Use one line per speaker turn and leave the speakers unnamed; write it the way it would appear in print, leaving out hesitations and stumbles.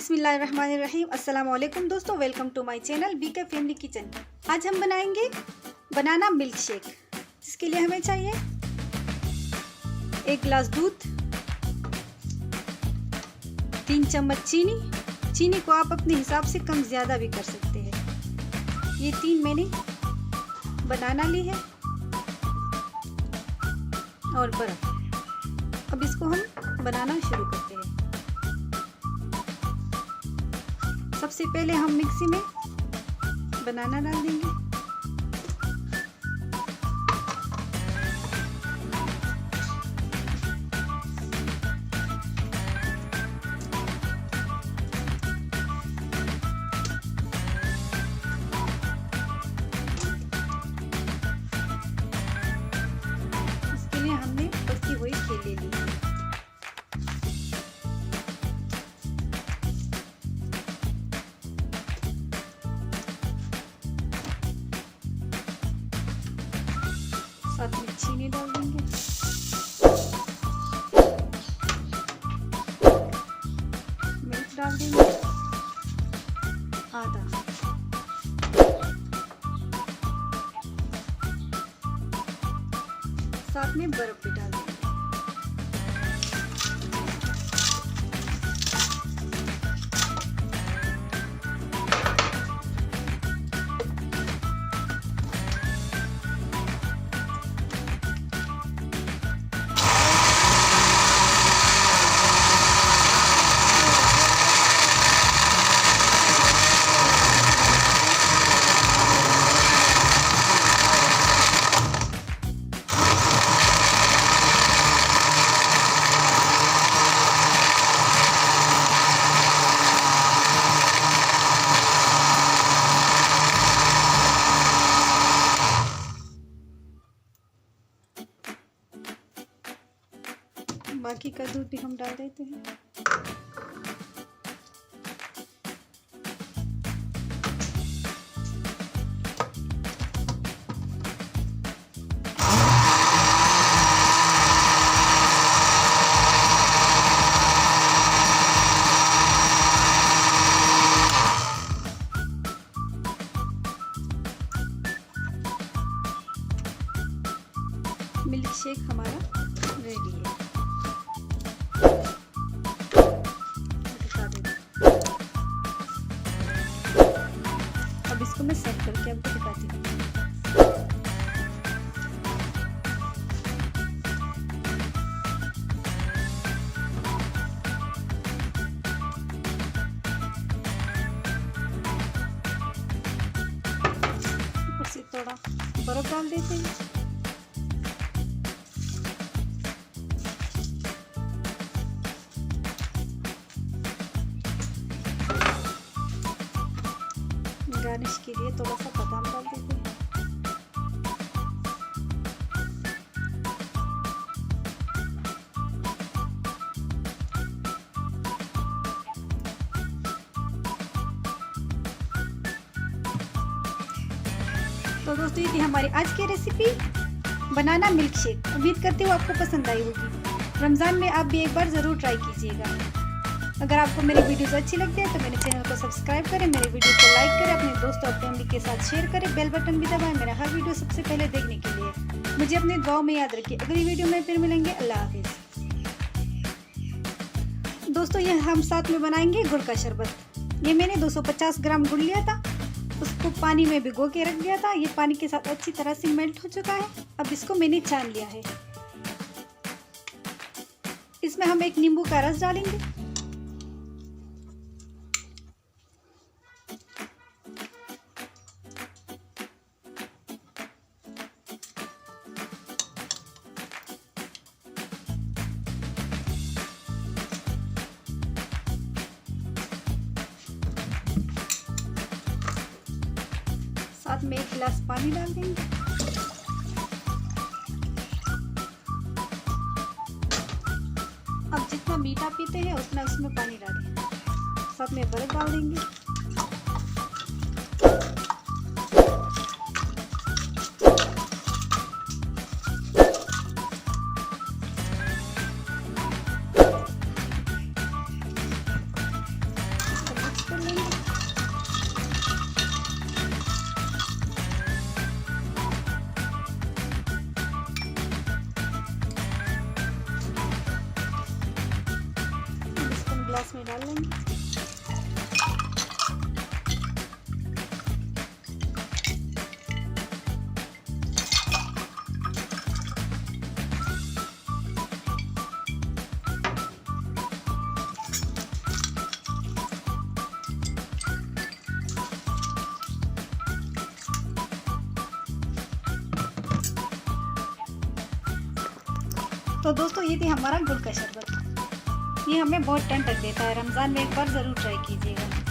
बिस्मिल्लाहिर्रहमानिर्रहीम। अस्सलाम वालेकुम दोस्तों, welcome to my channel BK family kitchen. आज हम बनाएंगे बनाना मिल्क शेक। जिसके लिए हमें चाहिए 1 गिलास दूध, 3 चम्मच चीनी। चीनी को आप अपने हिसाब से कम ज़्यादा भी कर सकते हैं। ये 3 मैंने बनाना ली है और बर्फ। अब इसको हम बनाना शुरू करते हैं। सबसे पहले हम मिक्सी में बनाना डाल देंगे। इसके लिए हमने पकी हुई केले ली। साथ में चीनी डाल देंगे। मिल्क डाल देंगे आधा। साथ में बर्फ भी डाल देंगे। बाकी का दूध भी हम डाल देते हैं। मिल्क शेक हमारा रेडी है। अब इसको मैं सेट करके आपको दिखाती हूँ। ऊपर से थोड़ा बर्फ डाल देते हैं। गार्निश के लिए थोड़ा सा बादाम डाल देते हैं। तो दोस्तों, ये थी हमारी आज की रेसिपी बनाना मिल्क शेक। उम्मीद करती हूँ आपको पसंद आई होगी। रमज़ान में आप भी एक बार ज़रूर ट्राई कीजिएगा। अगर आपको मेरी वीडियोस अच्छी लगती है तो मेरे चैनल को सब्सक्राइब करें, मेरे वीडियो को लाइक करें, अपने दोस्तों और फैमिली के साथ शेयर करें, बेल बटन भी दबाएं मेरा हर वीडियो सबसे पहले देखने के लिए। मुझे अपने दुआओं में याद रखिए। अगली वीडियो में फिर मिलेंगे। अल्लाह हाफिज़। दोस्तों, ये हम साथ में बनाएंगे गुड़ का शरबत। ये मैंने 250 ग्राम गुड़ लिया था, उसको पानी में भिगो के रख दिया था। ये पानी के साथ अच्छी तरह से मेल्ट हो चुका है। अब इसको मैंने छान लिया है। इसमें हम एक नींबू का रस डालेंगे। साथ में 1 गिलास पानी डाल देंगे। अब जितना मीठा पीते हैं उतना उसमें पानी डालें। साथ में बर्फ डाल देंगे। ग्लास में डाल लेंगे। तो दोस्तों ये थी हमारा गुड़ का शरबत। ये हमें बहुत ठंड रख देता है। रमज़ान में एक बार ज़रूर ट्राई कीजिएगा।